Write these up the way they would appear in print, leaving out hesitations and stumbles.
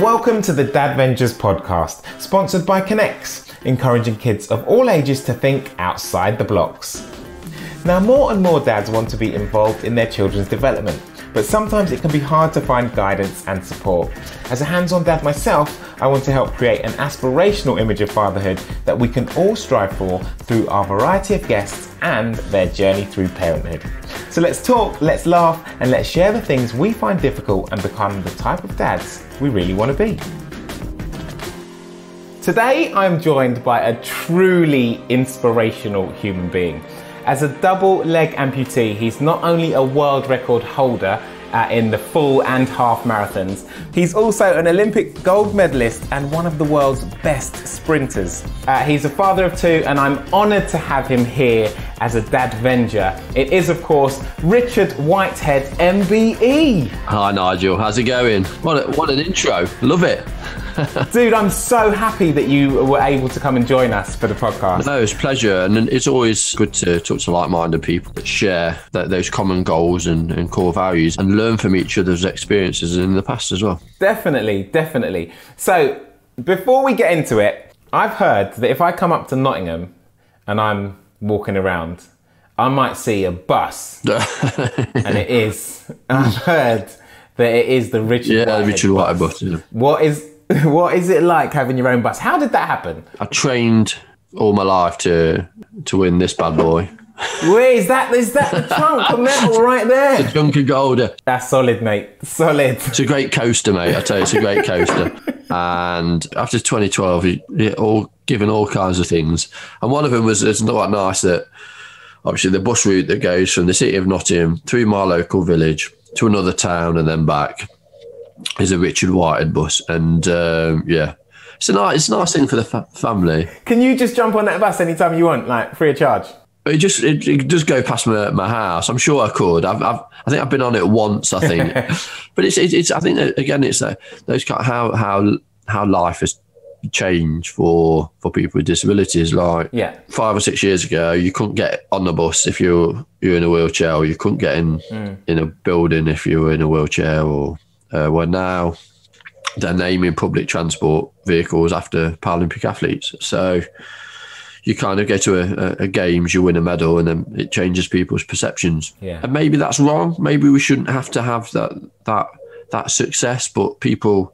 Welcome to the Dadvengers podcast, sponsored by Connects, encouraging kids of all ages to think outside the blocks. Now, more and more dads want to be involved in their children's development, but sometimes it can be hard to find guidance and support. As a hands-on dad myself, I want to help create an aspirational image of fatherhood that we can all strive for through our variety of guests and their journey through parenthood. So let's talk, let's laugh, and let's share the things we find difficult and become the type of dads we really want to be. Today, I'm joined by a truly inspirational human being. As a double leg amputee, he's not only a world record holder in the full and half marathons, he's also an Olympic gold medalist and one of the world's best sprinters. He's a father of two, and I'm honoured to have him here as a Dadvenger. It is, of course, Richard Whitehead MBE. Hi Nigel, how's it going? What an intro, love it. Dude, I'm so happy that you were able to come and join us for the podcast. No, it's a pleasure, and it's always good to talk to like-minded people that share those common goals and core values and learn from each other's experiences in the past as well. Definitely. So, before we get into it, I've heard that if I come up to Nottingham and I'm walking around, I might see a bus. And it is. I've heard that it is the Richard Whitehead bus. Yeah. What is it like having your own bus? How did that happen? I trained all my life to win this bad boy. Wait, is that the trunk of metal right there? The chunk of gold. That's solid, mate. Solid. It's a great coaster, mate. I tell you, it's a great coaster. And after 2012, all given all kinds of things. And one of them was, it's not nice that obviously the bus route that goes from the city of Nottingham through my local village to another town and then back is a Richard Whitehead bus. And it's a nice thing for the family. Can you just jump on that bus anytime you want, like free of charge? It does go past my house. I'm sure I could. I think I've been on it once. I think, but it's. I think that, again, it's those kind of how life has changed for people with disabilities. Like 5 or 6 years ago, you couldn't get on the bus if you're in a wheelchair, or you couldn't get in a building if you were in a wheelchair, or well, now they're naming public transport vehicles after Paralympic athletes. So you kind of go to a games, you win a medal, and then it changes people's perceptions. Yeah. And maybe that's wrong. Maybe we shouldn't have to have that success, but people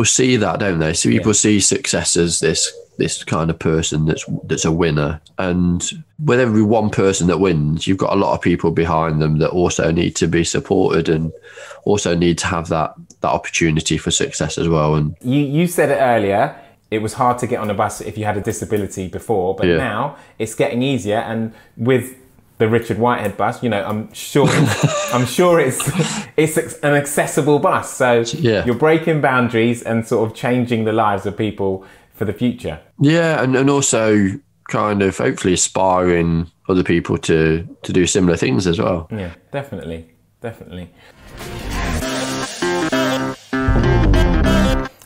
see that, don't they? So people see success as this kind of person that's a winner. And with every one person that wins, you've got a lot of people behind them that also need to be supported and also need to have that opportunity for success as well. And you said it earlier, it was hard to get on a bus if you had a disability before, but now it's getting easier. And with the Richard Whitehead bus, I'm sure it's an accessible bus. So you're breaking boundaries and sort of changing the lives of people for the future. Yeah, and also kind of hopefully inspiring other people to do similar things as well. Yeah, definitely.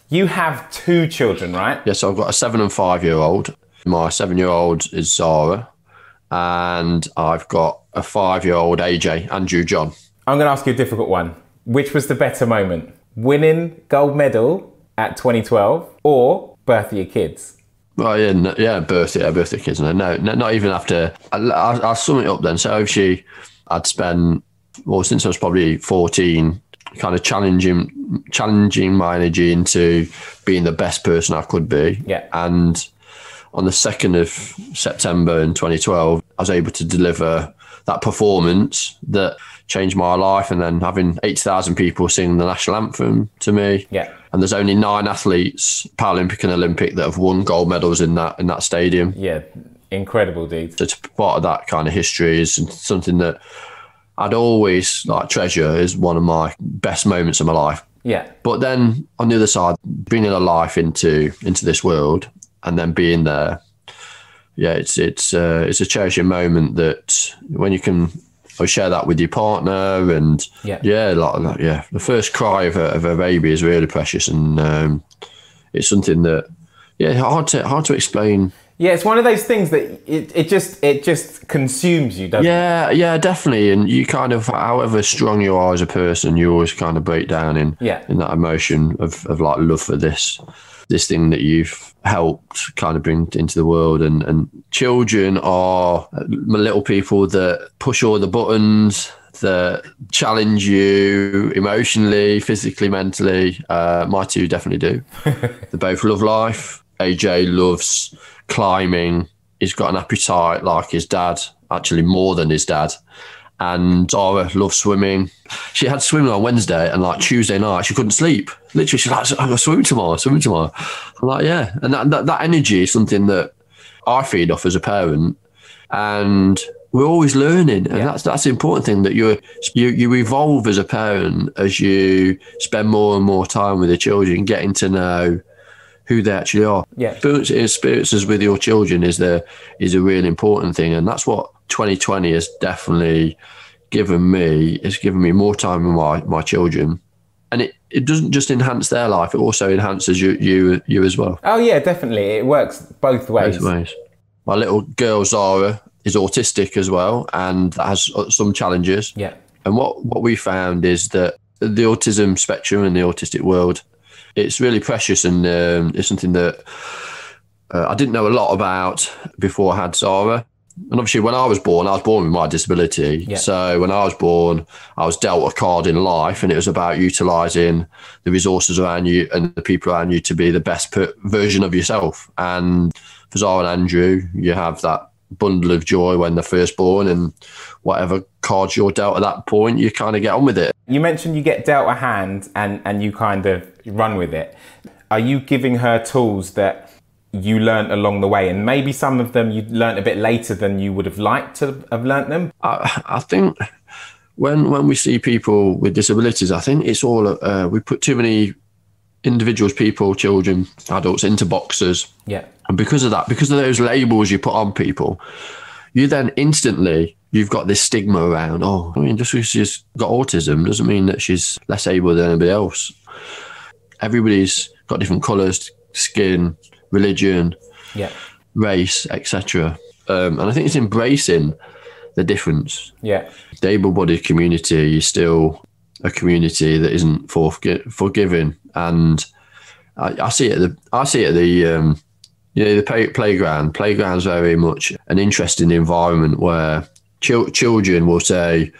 You have 2 children, right? Yes, I've got a 7 and 5-year-old. My 7-year-old is Zara, and I've got a 5-year-old AJ, Andrew John. I'm going to ask you a difficult one. Which was the better moment? Winning gold medal at 2012 or birth of your kids? Well, birth of kids. No, not even after. I'll sum it up then. So obviously I'd spent, since I was probably 14, kind of challenging my energy into being the best person I could be. Yeah. And on the 2nd of September in 2012, I was able to deliver that performance that changed my life, and then having 80,000 people sing the national anthem to me. Yeah. And there's only 9 athletes, Paralympic and Olympic, that have won gold medals in that stadium. Yeah, incredible, dude. So to be part of that kind of history is something that I'd always treasure as one of my best moments of my life. Yeah. But then on the other side, bringing a life into this world and then being there, it's a cherishing moment that when you can share that with your partner, and the first cry of a baby is really precious, and it's something that hard to explain. Yeah, it's one of those things that it just consumes you, doesn't it? Yeah, definitely. And you kind of, however strong you are as a person, you always kind of break down in that emotion of like love for this thing that you've helped kind of bring into the world. And children are little people that push all the buttons, that challenge you emotionally, physically, mentally. My two definitely do. They both love life. AJ loves climbing. He's got an appetite like his dad, actually more than his dad. And Zara loves swimming. She had swimming on Wednesday, and like Tuesday night, she couldn't sleep. Literally, she's like, I'm going to swim tomorrow. I'm like, yeah. And that energy is something that I feed off as a parent. And we're always learning. And that's the important thing, that you evolve as a parent as you spend more and more time with the children, getting to know who they actually are. Yeah. Experiences with your children is a really important thing. And that's what 2020 has definitely given me. It's given me more time with my children. And it doesn't just enhance their life, it also enhances you as well. Oh yeah, definitely. It works both ways. My little girl Zara is autistic as well, and that has some challenges. Yeah. And what we found is that the autism spectrum and the autistic world, it's really precious, and it's something that I didn't know a lot about before I had Zara. And obviously when I was born with my disability. Yeah. So when I was born, I was dealt a card in life, and it was about utilising the resources around you and the people around you to be the best version of yourself. And for Zara and Andrew, you have that bundle of joy when they're first born, and whatever cards you're dealt at that point, you kind of get on with it. You mentioned you get dealt a hand and you kind of run with it. Are you giving her tools that you learnt along the way, and maybe some of them you learnt a bit later than you would have liked to have learnt them? I think when we see people with disabilities, I think it's all we put too many individuals, people, children, adults into boxes. Yeah. And because of that, because of those labels you put on people, you then instantly, you've got this stigma around, just because she's got autism doesn't mean that she's less able than anybody else. Everybody's got different colours, skin, religion, race, etc. And I think it's embracing the difference. Yeah. The able-bodied community is still a community that isn't forgiving, and I see it at the playground. Playground's very much an interesting environment where children will say,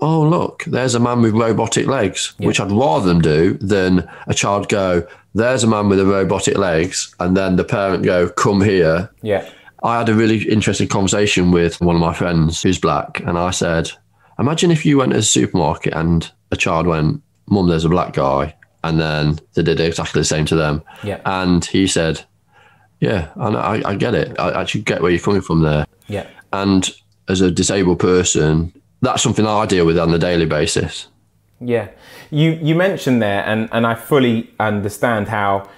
oh, look, there's a man with robotic legs, which I'd rather them do than a child go, there's a man with a robotic legs, and then the parent go, come here. Yeah. I had a really interesting conversation with one of my friends who's black, and I said, imagine if you went to the supermarket and a child went, Mum, there's a black guy, and then they did exactly the same to them. Yeah. And he said, yeah, I get it. I actually get where you're coming from there. Yeah. And as a disabled person, that's something I deal with on a daily basis. Yeah. You mentioned there, and I fully understand how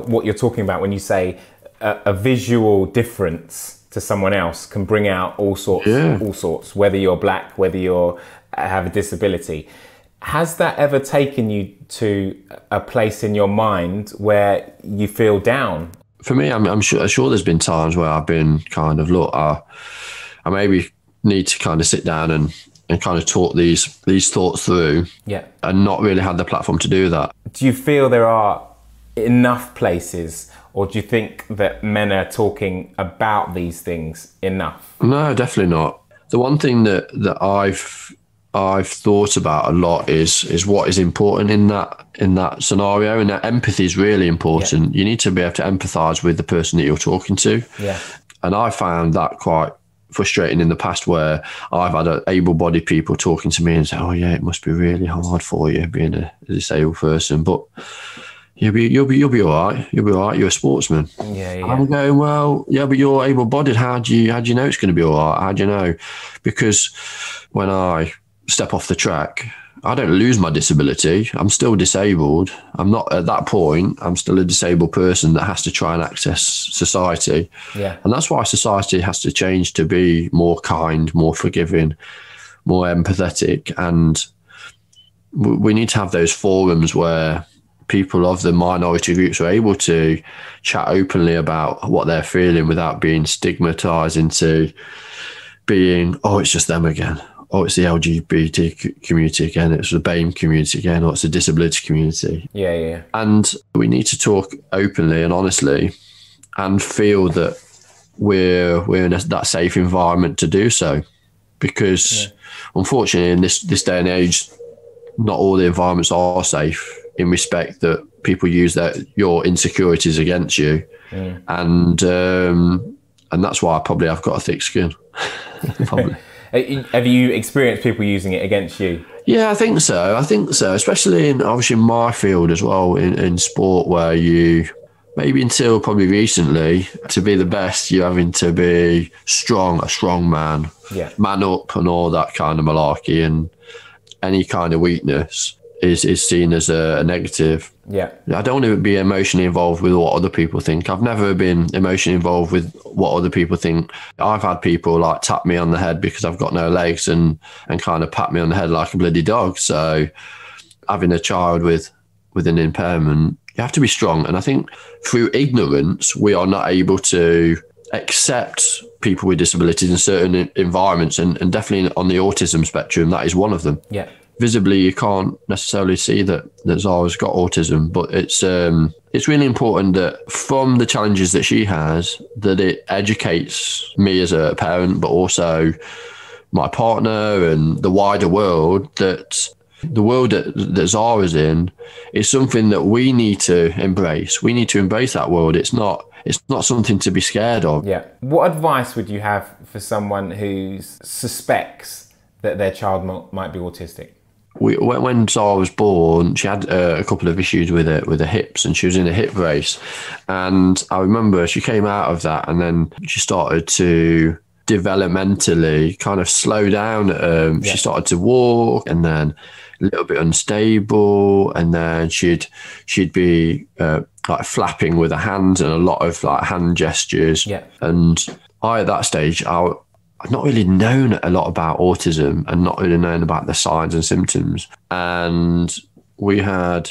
what you're talking about when you say a visual difference to someone else can bring out all sorts, whether you're black, whether you have a disability. Has that ever taken you to a place in your mind where you feel down? For me, I'm sure there's been times where I've been kind of, look, I maybe need to kind of sit down and kind of talk these thoughts through, and not really have the platform to do that. Do you feel there are enough places, or do you think that men are talking about these things enough? No, definitely not. The one thing that I've thought about a lot is what is important in that scenario, and that empathy is really important. You need to be able to empathise with the person that you're talking to. Yeah. And I found that quite frustrating in the past, where I've had able-bodied people talking to me and say, oh yeah, it must be really hard for you being a disabled person, but you'll be all right. You'll be all right. You're a sportsman. Yeah. I'm going, well, yeah, but you're able-bodied. How do you know it's going to be all right? How do you know? Because when I step off the track, I don't lose my disability. I'm still disabled. I'm not at that point. I'm still a disabled person that has to try and access society. Yeah. And that's why society has to change to be more kind, more forgiving, more empathetic. And we need to have those forums where people of the minority groups are able to chat openly about what they're feeling without being stigmatized into being, oh, it's just them again. Oh, it's the LGBT community again. It's the BAME community again. Or it's the disability community. Yeah. And we need to talk openly and honestly and feel that we're in that safe environment to do so. Because unfortunately, in this day and age, not all the environments are safe in respect that people use your insecurities against you. And that's why I've got a thick skin. Probably. Have you experienced people using it against you? Yeah, I think so, especially obviously in my field as well, in sport, where you, maybe until probably recently, to be the best, you're having to be a strong man, man up and all that kind of malarkey, and any kind of weakness is seen as a negative. Yeah. I don't want to be emotionally involved with what other people think. I've never been emotionally involved with what other people think. I've had people like tap me on the head because I've got no legs and kind of pat me on the head like a bloody dog. So having a child with an impairment, you have to be strong. And I think through ignorance, we are not able to accept people with disabilities in certain environments, and definitely on the autism spectrum, that is one of them. Yeah. Visibly, you can't necessarily see that Zara's got autism, but it's really important that from the challenges that she has, that it educates me as a parent, but also my partner and the wider world, that the world that Zara's in is something that we need to embrace. We need to embrace that world. It's not something to be scared of. Yeah. What advice would you have for someone who suspects that their child might be autistic? When Zara was born, she had a couple of issues with her hips, and she was in a hip brace. And I remember she came out of that, and then she started to developmentally kind of slow down. She started to walk, and then a little bit unstable, and then she'd be like flapping with her hands and a lot of like hand gestures. Yeah. And at that stage, I'd not really known a lot about autism and not really known about the signs and symptoms. And we had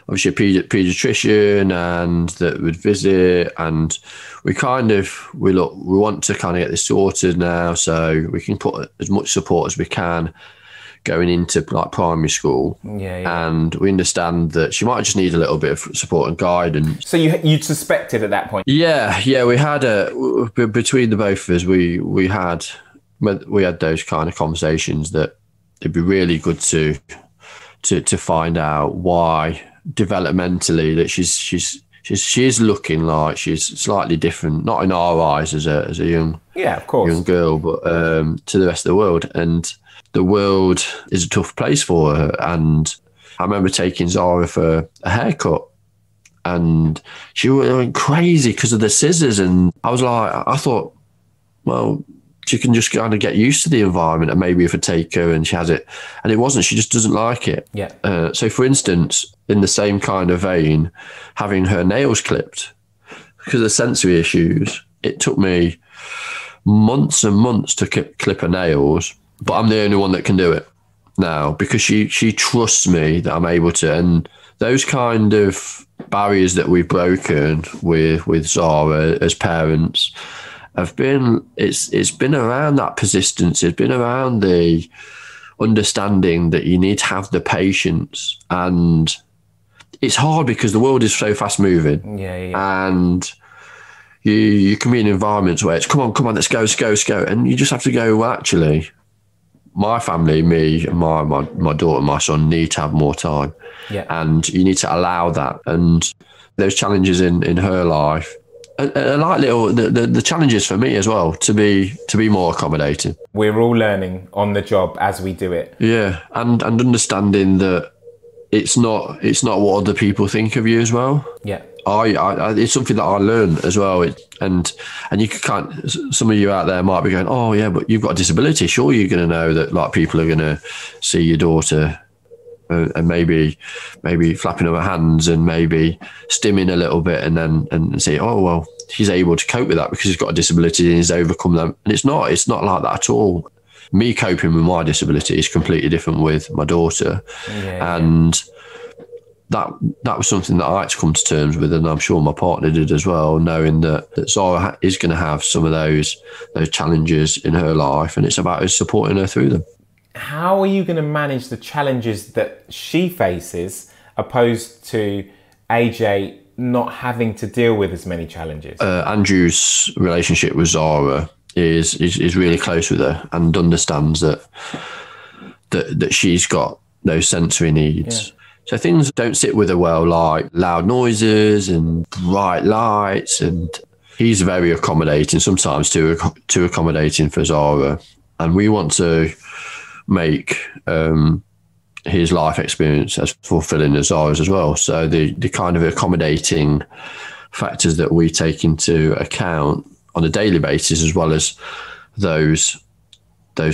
obviously a paediatrician and that would visit, and we want to kind of get this sorted now so we can put as much support as we can going into like primary school. And we understand that she might just need a little bit of support and guidance. So you'd suspected at that point? Yeah, we had between the both of us, we had those kind of conversations that it'd be really good to find out why developmentally that she is looking like she's slightly different, not in our eyes as a young young girl, but to the rest of the world. And the world is a tough place for her. And I remember taking Zara for a haircut, and she went crazy because of the scissors. And I thought, well, she can just kind of get used to the environment, and maybe if I take her and she has it. And it wasn't, she just doesn't like it. Yeah. So for instance, in the same kind of vein, having her nails clipped because of sensory issues, it took me months and months to clip her nails. But I'm the only one that can do it now because she trusts me that I'm able to. And those kind of barriers that we've broken with Zara as parents have been, it's been around that persistence. It's been around the understanding that you need to have the patience. And it's hard because the world is so fast moving. Yeah. And you can be in environments where it's, come on, let's go. And you just have to go, well, actually, my family, me, and my daughter and my son need to have more time. Yeah. And you need to allow that. And those challenges in her life are like the challenges for me as well, to be more accommodating. We're all learning on the job as we do it. Yeah. And understanding that it's not what other people think of you as well. Yeah. It's something that I learned as well. And you can't, some of you out there might be going, oh yeah, but you've got a disability. Sure, you're going to know that like people are going to see your daughter and maybe flapping her hands and maybe stimming a little bit and say, oh, well, she's able to cope with that because she's got a disability and he's overcome them. And it's not like that at all. Me coping with my disability is completely different with my daughter. Yeah. And that was something that I had to come to terms with, and I'm sure my partner did as well, knowing that Zara is going to have some of those challenges in her life, and it's about us supporting her through them. How are you going to manage the challenges that she faces opposed to AJ not having to deal with as many challenges? Andrew's relationship with Zara is really close with her and understands that she's got those sensory needs. Yeah. So things don't sit with her well, like loud noises and bright lights, and he's very accommodating, sometimes too accommodating for Zara. And we want to make his life experience as fulfilling as Zara's as well. So the kind of accommodating factors that we take into account on a daily basis, as well as those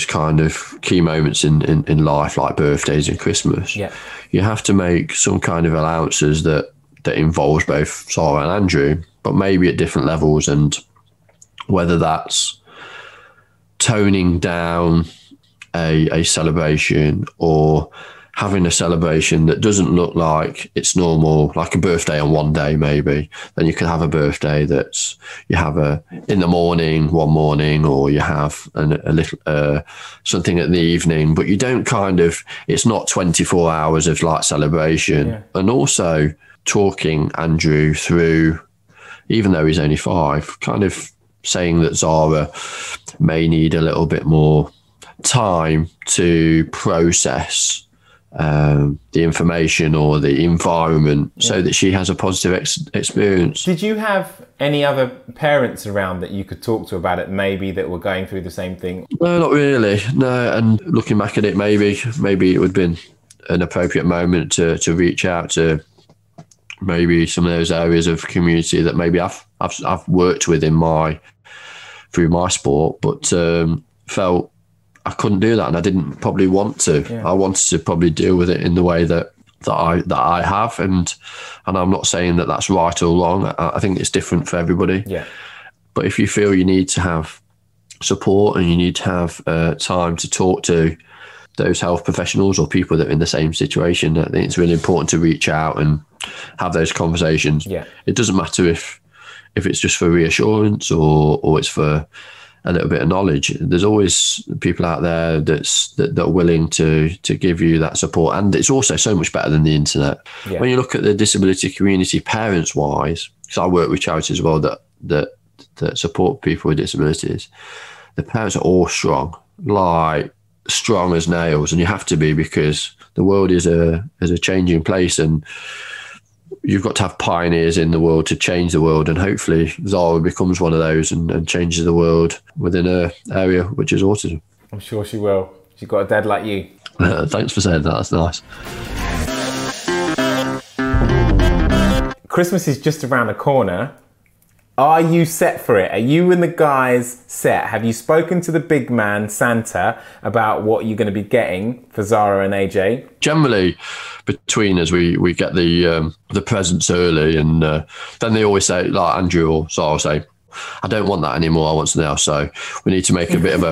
kind of key moments in life, like birthdays and Christmas. Yeah. You have to make some kind of allowances that involves both Zara and Andrew, but maybe at different levels, and whether that's toning down a celebration or having a celebration that doesn't look like it's normal, like a birthday on one day maybe. Then you can have a birthday that's, you have in the morning, one morning, or you have a little something at the evening, but you don't it's not 24 hours of like celebration. Yeah. And also talking Andrew through, even though he's only 5, kind of saying that Zara may need a little bit more time to process the information or the environment, so that she has a positive experience. Did you have any other parents around that you could talk to about it, maybe that were going through the same thing? No, not really. No, and looking back at it, maybe it would have been an appropriate moment to reach out to maybe some of those areas of community that maybe I've worked with through my sport, but felt I couldn't do that, and I didn't probably want to. Yeah. I wanted to probably deal with it in the way that I have, and I'm not saying that that's right or wrong. I think it's different for everybody. Yeah. But if you feel you need to have support and you need to have time to talk to those health professionals or people that are in the same situation, I think it's really important to reach out and have those conversations. Yeah. It doesn't matter if it's just for reassurance or it's for a little bit of knowledge. There's always people out there that are willing to give you that support, and it's also so much better than the internet. Yeah. When you look at the disability community, parents wise, because I work with charities as well that support people with disabilities, the parents are all strong, like strong as nails, and you have to be, because the world is a changing place, and you've got to have pioneers in the world to change the world, and hopefully Zara becomes one of those and changes the world within her area, which is autism. I'm sure she will. She's got a dad like you. Thanks for saying that. That's nice. Christmas is just around the corner. Are you set for it? Are you and the guys set? Have you spoken to the big man, Santa, about what you're going to be getting for Zara and AJ? Generally, between us, we get the presents early, and then they always say, like Andrew or Zara say, I don't want that anymore, I want something else. So we need to make a bit of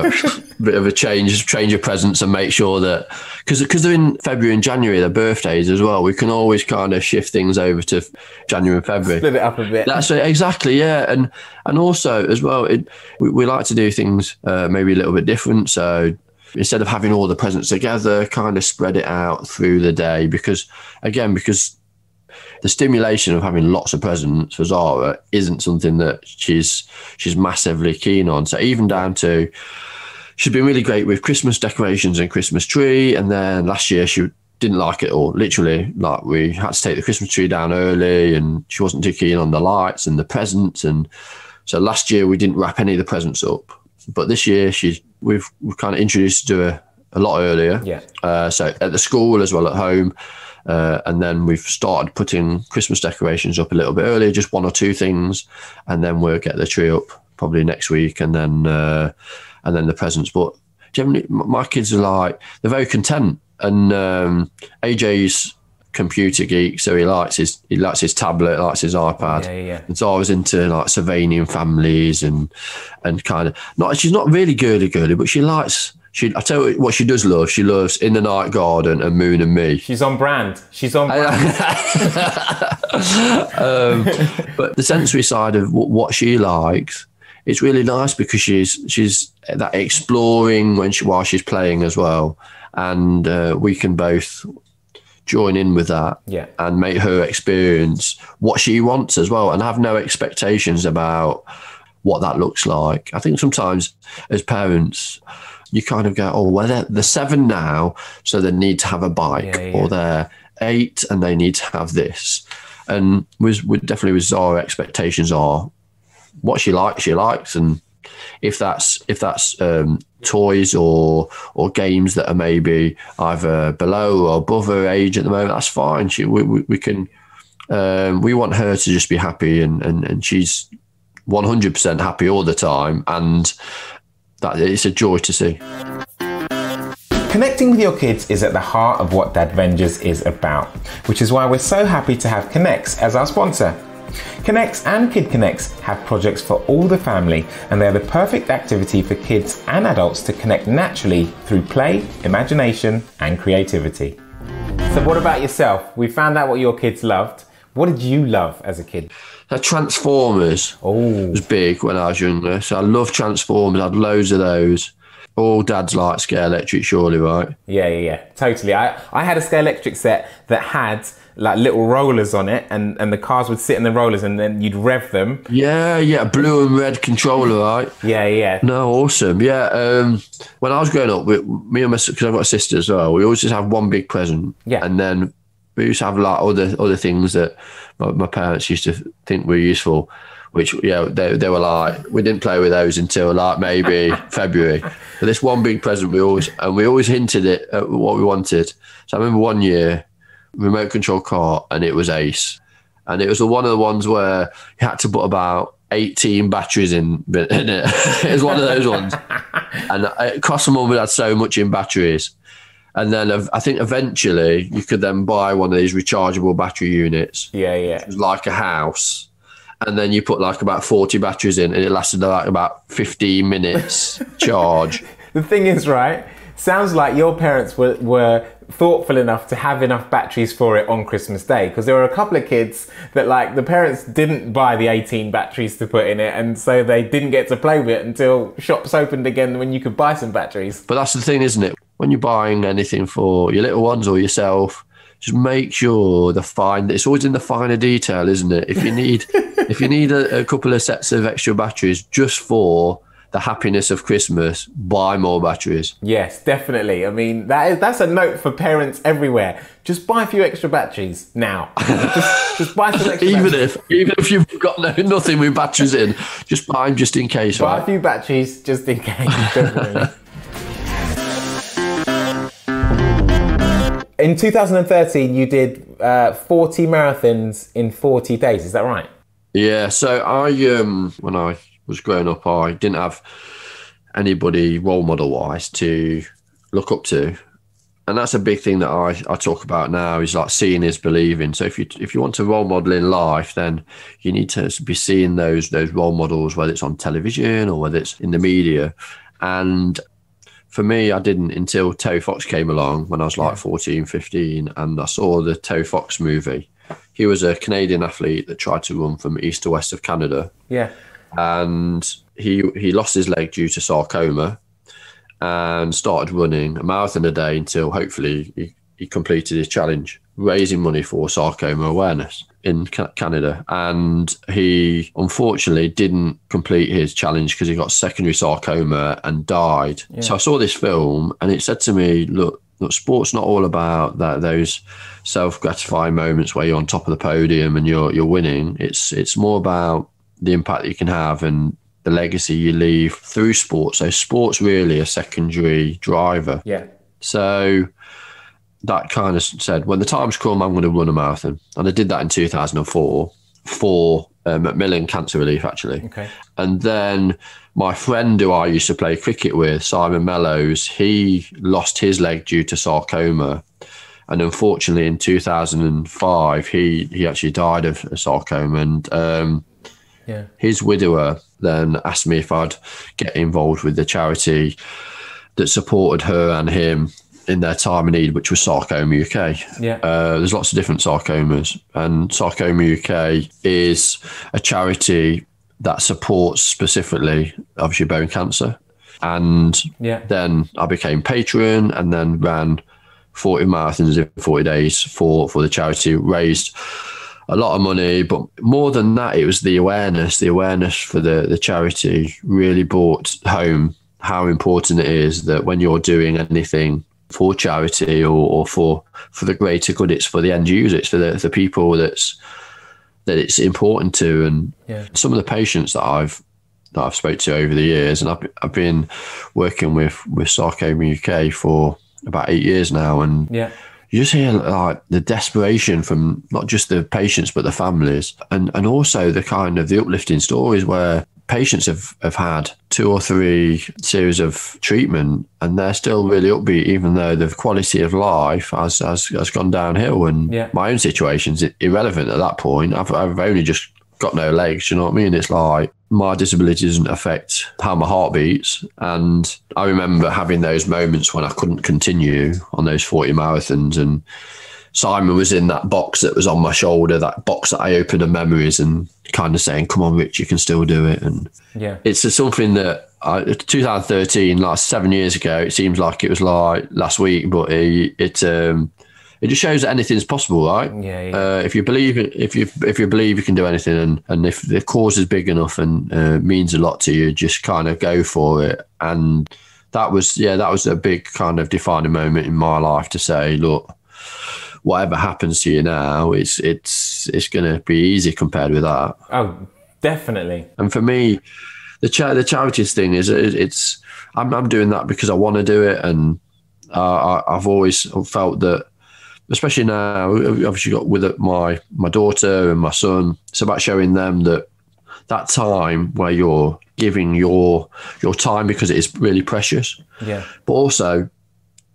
a change of presents and make sure that, because they're in February and January, their birthdays as well, we can always kind of shift things over to January and February. Split it up a bit. That's it, exactly, yeah. And also as well, we like to do things maybe a little bit different. So instead of having all the presents together, kind of spread it out through the day, because the stimulation of having lots of presents for Zara isn't something that she's massively keen on. So even down to, she's been really great with Christmas decorations and Christmas tree, and then last year she didn't like it all. Literally, like, we had to take the Christmas tree down early, and she wasn't too keen on the lights and the presents. And so last year we didn't wrap any of the presents up, but this year we've kind of introduced her to her a lot earlier. Yeah. So at the school as well at home. And then we've started putting Christmas decorations up a little bit earlier, just one or two things, and then we'll get the tree up probably next week, and then the presents. But generally, my kids are like, they're very content, and AJ's computer geek, so he likes his tablet, likes his iPad. Yeah. And so I was into like surveying families and kind of she's not really girly, but she likes I tell you what she does love. She loves In the Night Garden and Moon and Me. She's on brand. She's on brand. But the sensory side of what she likes, it's really nice because she's that exploring while she's playing as well, and we can both join in with that and make her experience what she wants as well, and have no expectations about what that looks like. I think sometimes as parents, you kind of go, oh, well, they're 7 now, so they need to have a bike, or they're 8 and they need to have this. And definitely with Zara, expectations are what she likes, and if that's toys or games that are maybe either below or above her age at the moment, that's fine. We can we want her to just be happy, and she's 100% happy all the time, and that it's a joy to see. Connecting with your kids is at the heart of what Dadvengers is about, which is why we're so happy to have Connects as our sponsor. Connects and Kid Connects have projects for all the family, and they're the perfect activity for kids and adults to connect naturally through play, imagination and creativity. So what about yourself? We found out what your kids loved. What did you love as a kid? Transformers was big when I was younger, so I love Transformers. I had loads of those. All dads like Scare Electric, surely, right? Yeah, totally. I had a Scare Electric set that had like little rollers on it, and the cars would sit in the rollers, and then you'd rev them. Yeah, blue and red controller, right? Yeah. No, awesome. Yeah, when I was growing up, me and my sister, because I've got a sister as well, we always just have one big present. Yeah. And then we used to have like other things that my parents used to think were useful, which, they were like, we didn't play with those until like maybe February. But this one big present, we always hinted at what we wanted. So I remember one year, remote control car, and it was ace. And it was one of the ones where you had to put about 18 batteries in it. It was one of those ones. And it cost them all, we had so much in batteries. And then I think eventually you could then buy one of these rechargeable battery units. Yeah. It was like a house. And then you put like about 40 batteries in, and it lasted like about 15 minutes charge. The thing is, right, sounds like your parents were thoughtful enough to have enough batteries for it on Christmas Day, because there were a couple of kids that, like, the parents didn't buy the 18 batteries to put in it, and so they didn't get to play with it until shops opened again when you could buy some batteries. But that's the thing, isn't it? When you're buying anything for your little ones or yourself, just make sure it's always in the finer detail, isn't it? If you need a couple of sets of extra batteries just for the happiness of Christmas, buy more batteries. Yes, definitely. I mean, that's a note for parents everywhere. Just buy a few extra batteries now. just buy some extra batteries. Even if you've got nothing with batteries in, just buy them just in case. Buy a few batteries just in case. Definitely. In 2013, you did 40 marathons in 40 days. Is that right? Yeah. So when I was growing up, I didn't have anybody role model wise to look up to, and that's a big thing that I talk about now, is like seeing is believing. So if you want to role model in life, then you need to be seeing those role models, whether it's on television or whether it's in the media. And for me, I didn't until Terry Fox came along when I was like 14, 15, and I saw the Terry Fox movie. He was a Canadian athlete that tried to run from east to west of Canada. Yeah. And he lost his leg due to sarcoma and started running a marathon a day until hopefully he completed his challenge, raising money for sarcoma awareness in Canada. And he unfortunately didn't complete his challenge because he got secondary sarcoma and died. Yeah. So I saw this film and it said to me, look, sport's not all about those self-gratifying moments where you're on top of the podium and you're winning. It's more about the impact that you can have and the legacy you leave through sports. So sport's really a secondary driver. Yeah. So that kind of said, when the time's come, I'm going to run a marathon. And I did that in 2004 for Macmillan Cancer Relief, actually. Okay. And then my friend who I used to play cricket with, Simon Mellows, he lost his leg due to sarcoma. And unfortunately, in 2005, he actually died of sarcoma. And his widower then asked me if I'd get involved with the charity that supported her and him in their time of need, which was Sarcoma UK. Yeah. There's lots of different sarcomas, and Sarcoma UK is a charity that supports specifically, obviously, bone cancer. And then I became patron, and then ran 40 marathons in 40 days for the charity, raised a lot of money. But more than that, it was the awareness for the charity really brought home how important it is that when you're doing anything for charity or for the greater good, it's for the end user, it's for the people that it's important to. And some of the patients that I've spoke to over the years, and I've been working with Sarcoma UK for about 8 years now, and you just hear like the desperation from not just the patients but the families, and also the kind of the uplifting stories where patients have had 2 or 3 series of treatment and they're still really upbeat, even though the quality of life has gone downhill. And my own situation's irrelevant at that point. I've only just got no legs, you know what I mean? It's like my disability doesn't affect how my heart beats. And I remember having those moments when I couldn't continue on those 40 marathons, and Simon was in that box that was on my shoulder, that box that I opened of memories, and kind of saying, come on, Rich, you can still do it. And it's something that 2013, like 7 years ago, it seems like it was like last week, but it just shows that anything's possible, right? If you believe you can do anything, and if the cause is big enough and means a lot to you, just kind of go for it. And that was a big kind of defining moment in my life to say, look, whatever happens to you now, it's going to be easy compared with that. Oh, definitely. And for me, the charities thing is I'm doing that because I want to do it, and I've always felt that, especially now, I've obviously got with my daughter and my son, it's about showing them that time where you're giving your time, because it is really precious. But also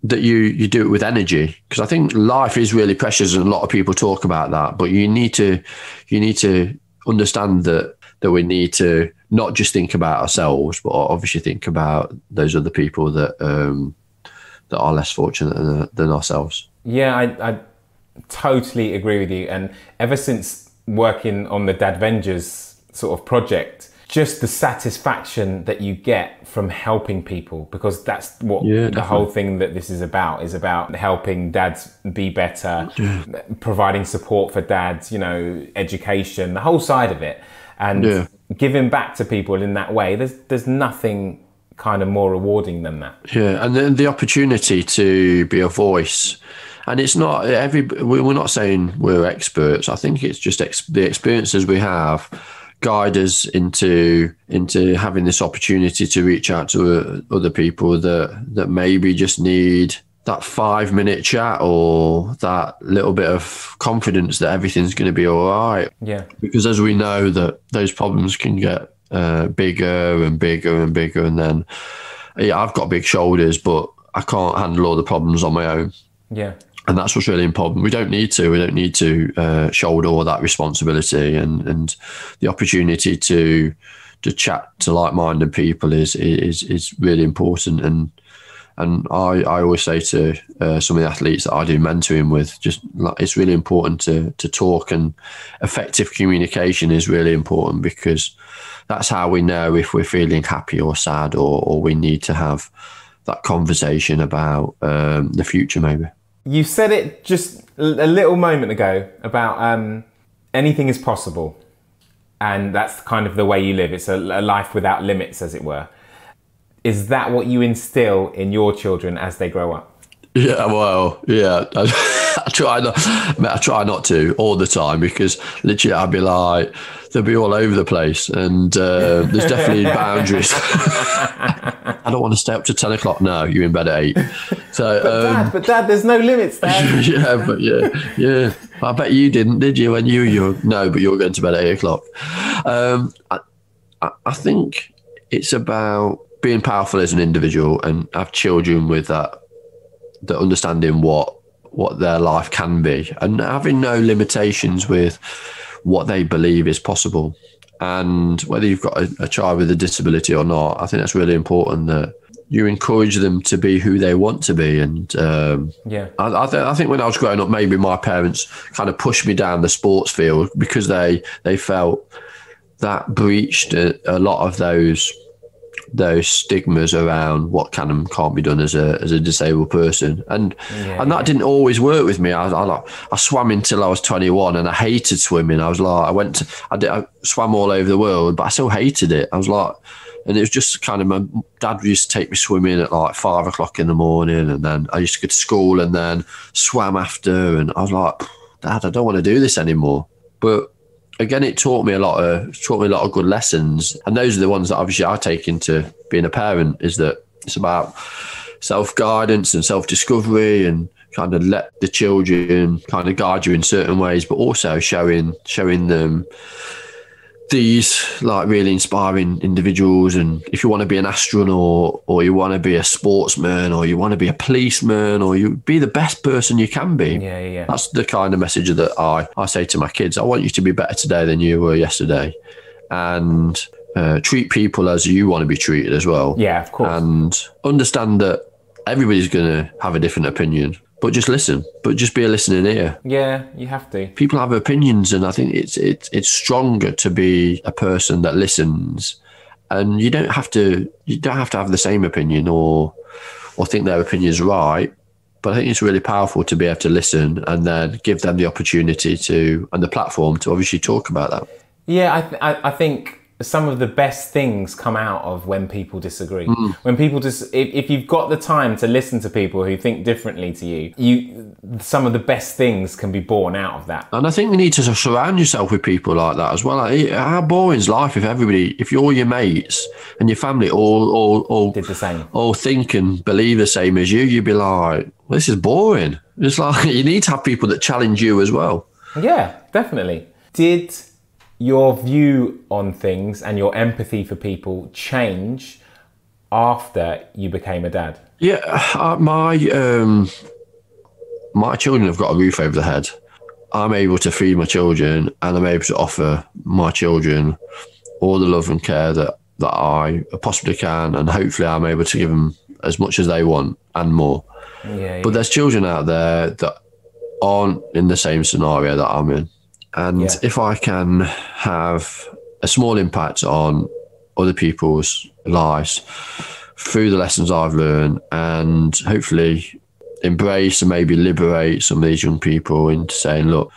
that you do it with energy, because I think life is really precious, and a lot of people talk about that, but you need to understand that we need to not just think about ourselves, but obviously think about those other people that are less fortunate than ourselves. I totally agree with you. And ever since working on the Dadvengers sort of project, just the satisfaction that you get from helping people, because that's what the whole thing that this is about helping dads be better, providing support for dads, education, the whole side of it, and giving back to people in that way. There's nothing kind of more rewarding than that. And then the opportunity to be a voice. And it's not we're not saying we're experts. I think it's just the experiences we have guide us into having this opportunity to reach out to other people that maybe just need that 5-minute chat, or that little bit of confidence that everything's going to be all right. Because as we know, that those problems can get bigger and bigger and bigger, and then I've got big shoulders, but I can't handle all the problems on my own. And that's what's really important. We don't need to shoulder all that responsibility, and the opportunity to chat to like-minded people is really important. And I always say to some of the athletes that I do mentoring with, just like, it's really important to talk, and effective communication is really important, because that's how we know if we're feeling happy or sad, or we need to have that conversation about the future maybe. You said it just a little moment ago about anything is possible, and that's kind of the way you live. It's a life without limits, as it were. Is that what you instill in your children as they grow up? I try not to all the time, because literally I'd be like, they'll be all over the place, and there's definitely boundaries. I don't want to stay up to 10 o'clock. No, you're in bed at 8. So, but Dad, there's no limits, Dad. yeah. I bet you didn't, did you, when you were young? No, but you were going to bed at 8 o'clock. I think it's about being powerful as an individual, and have children with that understanding what their life can be, and having no limitations with what they believe is possible. And whether you've got a child with a disability or not, I think that's really important, that you encourage them to be who they want to be. And I think when I was growing up, maybe my parents kind of pushed me down the sports field because they felt that breached a lot of those stigmas around what can and can't be done as a disabled person, and that didn't always work with me. I swam until I was 21, and I hated swimming. I was like, I swam all over the world, but I still hated it. I was like, and it was just kind of, my dad used to take me swimming at like 5 o'clock in the morning, and then I used to go to school and then swam after, and I was like, Dad, I don't want to do this anymore. But again, it taught me a lot of good lessons, and those are the ones that obviously I take into being a parent. Is that it's about self-guidance and self-discovery, and kind of let the children kind of guide you in certain ways, but also showing them these like really inspiring individuals. And if you want to be an astronaut, or you want to be a sportsman, or you want to be a policeman, or you be the best person you can be. That's the kind of message that I say to my kids. I want you to be better today than you were yesterday, and treat people as you want to be treated as well. Yeah, of course. And understand that everybody's going to have a different opinion, but just listen. But just be a listening ear. Yeah, you have to. People have opinions, and I think it's stronger to be a person that listens. And you don't have to have the same opinion or think their opinion is right. But I think it's really powerful to be able to listen and then give them the opportunity and the platform to obviously talk about that. Yeah, I think some of the best things come out of when people disagree. When people if you've got the time to listen to people who think differently to you, some of the best things can be born out of that. And I think you need to surround yourself with people like that as well. Like, how boring is life if all your mates and your family all did the same, all think and believe the same as you? You'd be like, well, this is boring. It's like you need to have people that challenge you as well. Yeah, definitely. Did your view on things and your empathy for people change after you became a dad? Yeah, my children have got a roof over their head. I'm able to feed my children, and I'm able to offer my children all the love and care that I possibly can, and hopefully I'm able to give them as much as they want and more. But there's children out there that aren't in the same scenario that I'm in. And if I can have a small impact on other people's lives through the lessons I've learned, and hopefully embrace and maybe liberate some of these young people into saying, look,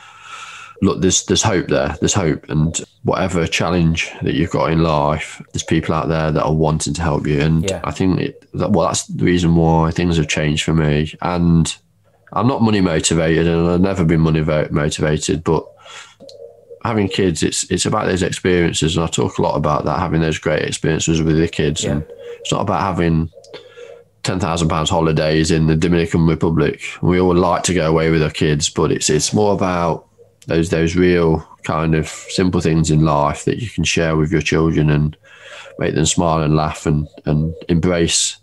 there's hope there. There's hope. And whatever challenge that you've got in life, there's people out there that are wanting to help you. And I think that's the reason why things have changed for me. And I'm not money motivated, and I've never been money motivated, but having kids, it's about those experiences, and I talk a lot about that, having those great experiences with the kids. And it's not about having £10,000 holidays in the Dominican Republic. We all like to go away with our kids, but it's more about those real kind of simple things in life that you can share with your children and make them smile and laugh and embrace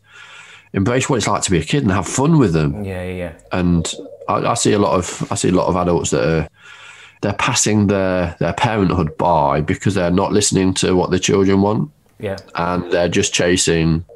what it's like to be a kid and have fun with them. And I see a lot of adults that they're passing their parenthood by because they're not listening to what the children want. And they're just chasing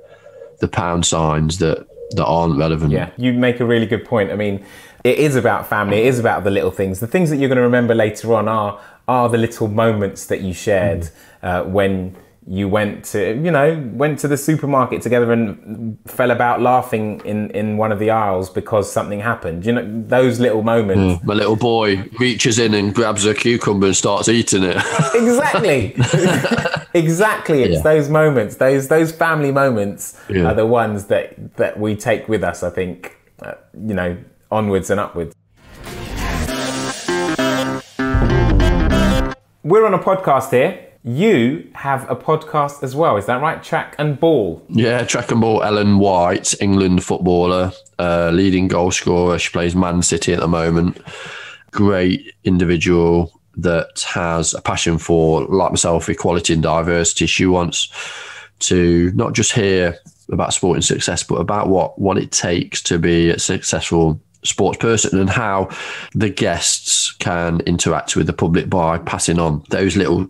the pound signs that aren't relevant. You make a really good point. I mean, it is about family. It is about the little things. The things that you're going to remember later on are the little moments that you shared when you went to the supermarket together and fell about laughing in one of the aisles because something happened. You know, those little moments. My little boy reaches in and grabs a cucumber and starts eating it. Exactly. Exactly. It's those moments, those family moments are the ones that we take with us, I think, onwards and upwards. We're on a podcast here. You have a podcast as well, is that right? Track and Ball. Yeah, Track and Ball. Ellen White, England footballer, leading goal scorer. She plays Man City at the moment. Great individual that has a passion for, like myself, equality and diversity. She wants to not just hear about sporting success, but about what it takes to be a successful sports person, and how the guests can interact with the public by passing on those little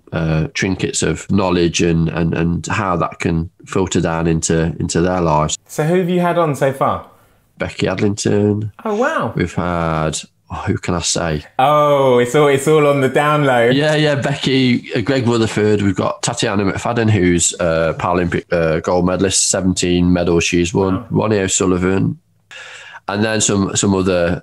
trinkets of knowledge and how that can filter down into their lives. So who have you had on so far? Becky Adlington. Oh, wow. We've had, who can I say? Oh, it's all on the download. Yeah, Becky, Greg Rutherford. We've got Tatiana McFadden, who's a Paralympic gold medalist, 17 medals she's won. Wow. Ronnie O'Sullivan. And then some other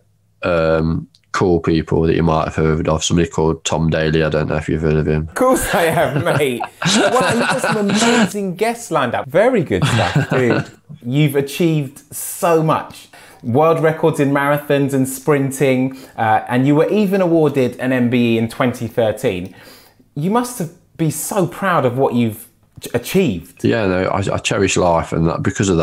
cool people that you might have heard of. Somebody called Tom Daly. I don't know if you've heard of him. Of course I have, mate. Wow, you've got some amazing guests lined up. Very good stuff, dude. You've achieved so much. World records in marathons and sprinting, and you were even awarded an MBE in 2013. You must be so proud of what you've achieved. Yeah, no, I cherish life, and because of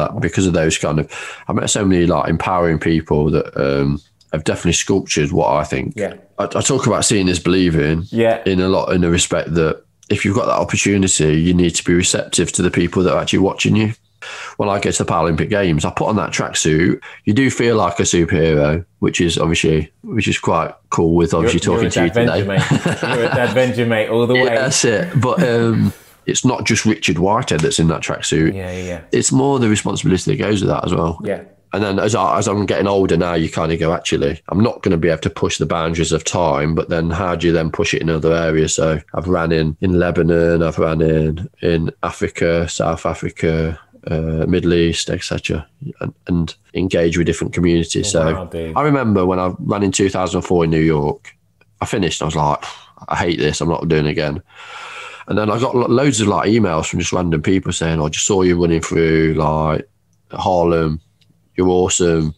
those kind of, I met so many like empowering people that have definitely sculptured what I think. Yeah, I talk about seeing is believing. Yeah, in the respect that if you've got that opportunity, you need to be receptive to the people that are actually watching you. When I go to the Paralympic Games, I put on that tracksuit. You do feel like a superhero, which is quite cool. With obviously talking to you today, mate. You're a Dadvenger, mate, all the way. Yeah, that's it. But it's not just Richard Whitehead that's in that tracksuit. Yeah. It's more the responsibility that goes with that as well. Yeah. And then as I'm getting older now, you kind of go, actually, I'm not going to be able to push the boundaries of time, but then how do you then push it in other areas? So I've ran in Lebanon, I've ran in Africa, South Africa, Middle East, etc., and engage with different communities. Wow, so I remember when I ran in 2004 in New York, I finished and I was like, I hate this, I'm not doing it again. And then I got loads of like emails from just random people saying, I just saw you running through like Harlem, you're awesome.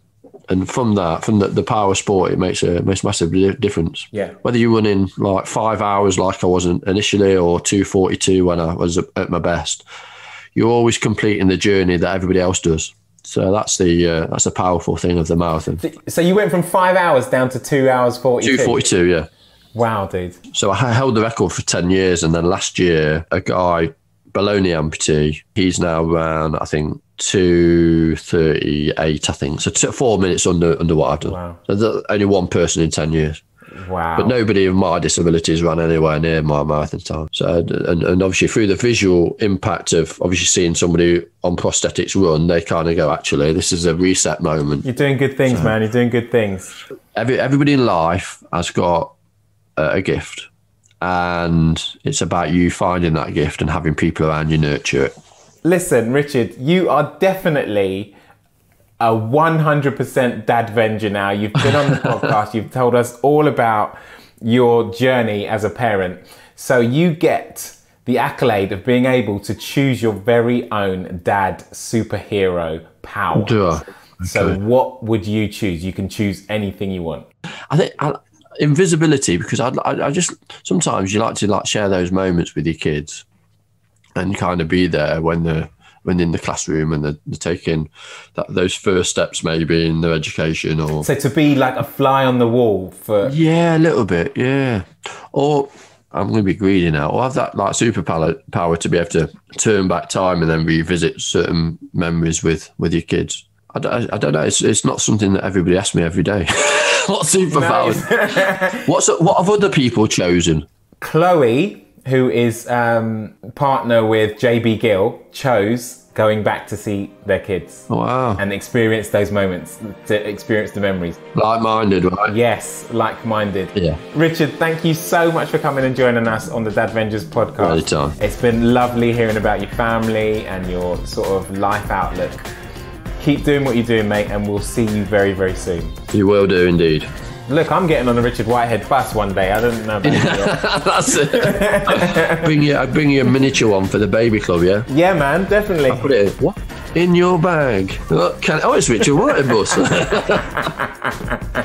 And from the power of sport, it makes a massive difference. Yeah. Whether you run in like 5 hours like I wasn't initially, or 2:42 when I was at my best, you're always completing the journey that everybody else does. So that's a powerful thing of the marathon. So you went from 5 hours down to 2 hours 42? 2:42, yeah. Wow, dude. So I held the record for 10 years. And then last year, a guy, Bologna amputee, he's now around, I think, 2:38, I think. So 4 minutes under what I've done. Wow. So only one person in 10 years. Wow. But nobody of my disabilities ran anywhere near my marathon time. So, and obviously through the visual impact of obviously seeing somebody on prosthetics run, they kind of go, actually, this is a reset moment. You're doing good things, man. You're doing good things. Everybody in life has got a gift, and it's about you finding that gift and having people around you nurture it. Listen, Richard, you are definitely a 100% Dadvenger now. You've been on the podcast. You've told us all about your journey as a parent. So you get the accolade of being able to choose your very own dad superhero power. Do I? Okay. So what would you choose? You can choose anything you want. I think invisibility, because I just, sometimes you like to share those moments with your kids and kind of be there when in the classroom and they're taking those first steps maybe in their education. Or so to be like a fly on the wall for... Yeah, a little bit, yeah. Or I'm going to be greedy now, or have that like superpower to be able to turn back time and then revisit certain memories with your kids. I don't know. It's not something that everybody asks me every day. What superpower? What have other people chosen? Chloe, who is partner with JB Gill, chose going back to see their kids. Oh, wow. And experience those moments, to experience the memories. Like-minded, right? Yes, like-minded. Yeah. Richard, thank you so much for coming and joining us on the Dadvengers podcast. Anytime. It's been lovely hearing about your family and your sort of life outlook. Keep doing what you're doing, mate, and we'll see you very, very soon. You will do, indeed. Look, I'm getting on the Richard Whitehead bus one day. I don't know about you. That's it. I bring you a miniature one for the baby club, yeah? Yeah, man, definitely. I'll put it in your bag. It's Richard Whitehead bus.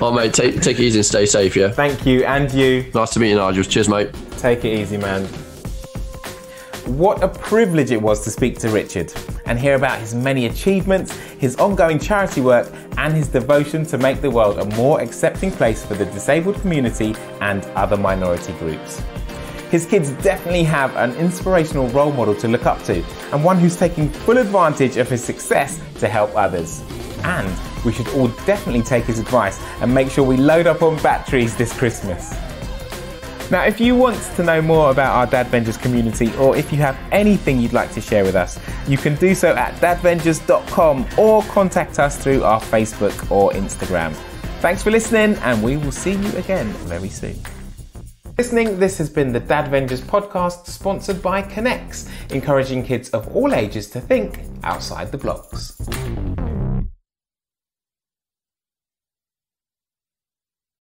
Oh, mate, take it easy and stay safe, yeah? Thank you, and you. Nice to meet you, Nigel. Cheers, mate. Take it easy, man. What a privilege it was to speak to Richard and hear about his many achievements, his ongoing charity work, and his devotion to make the world a more accepting place for the disabled community and other minority groups. His kids definitely have an inspirational role model to look up to, and one who's taking full advantage of his success to help others. and we should all definitely take his advice and make sure we load up on batteries this Christmas. Now, if you want to know more about our Dadvengers community, or if you have anything you'd like to share with us, you can do so at dadvengers.com or contact us through our Facebook or Instagram. Thanks for listening, and we will see you again very soon. This has been the Dadvengers podcast, sponsored by Connects, encouraging kids of all ages to think outside the blocks.